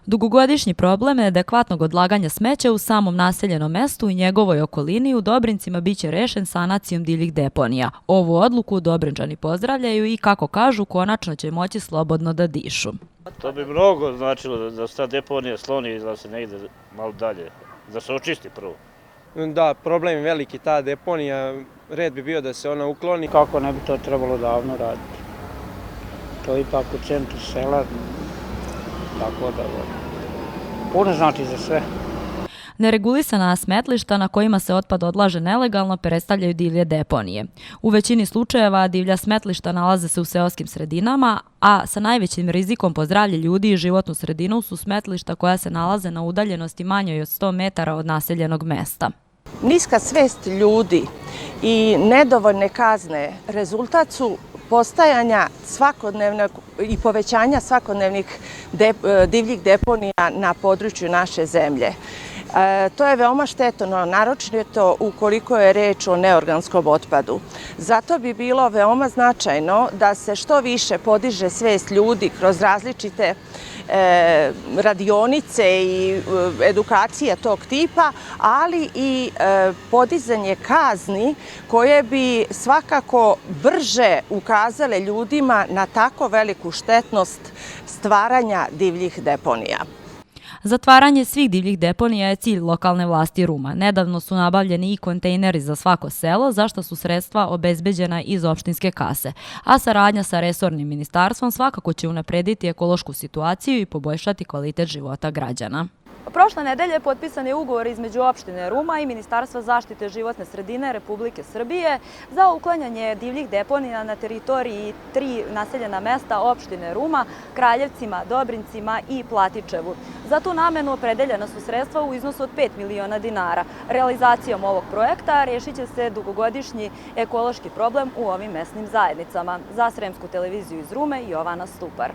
Dugogodišnji problem neadekvatnog odlaganja smeća u samom naseljenom mestu i njegovoj okolini u Dobrincima biće rešen sanacijom divljih deponija. Ovu odluku Dobrinčani pozdravljaju i, kako kažu, konačno će moći slobodno da dišu. To bi mnogo značilo da se ta deponija sloni i da se ne ide malo dalje, da se očisti prvo. Da, problem je veliki, ta deponija, red bi bio da se ona ukloni. Kako ne bi to trebalo davno raditi? To je ipak u centru sela, tako da puno znači za sve. Neregulisana smetlišta na kojima se otpad odlaže nelegalno predstavljaju divlje deponije. U većini slučajeva divlja smetlišta nalaze se u seoskim sredinama, a sa najvećim rizikom po zdravlje ljudi i životnu sredinu su smetlišta koja se nalaze na udaljenosti manjoj od 100 metara od naseljenog mesta. Niska svest ljudi i nedovoljne kazne rezultat su postajanja svakodnevnog i povećanja svakodnevnih divljih deponija na području naše zemlje. To je veoma štetno, naročito ukoliko je reč o neorganskom otpadu. Zato bi bilo veoma značajno da se što više podiže svest ljudi kroz različite radionice i edukacija tog tipa, ali i podizanje kazni koje bi svakako brže ukazale ljudima na tako veliku štetnost stvaranja divljih deponija. Zatvaranje svih divljih deponija je cilj lokalne vlasti Ruma. Nedavno su nabavljeni i kontejneri za svako selo, za što su sredstva obezbeđena iz opštinske kase. A saradnja sa resornim ministarstvom svakako će unaprediti ekološku situaciju i poboljšati kvalitet života građana. Prošle nedelje potpisan je ugovor između opštine Ruma i Ministarstva zaštite životne sredine Republike Srbije za uklanjanje divljih deponija na teritoriji 3 naseljena mesta opštine Ruma, Kraljevcima, Dobrincima i Platičevu. Za tu namenu opredeljena su sredstva u iznosu od 5 miliona dinara. Realizacijom ovog projekta rešit će se dugogodišnji ekološki problem u ovim mesnim zajednicama. Za Sremsku televiziju iz Rume, Jovana Stupar.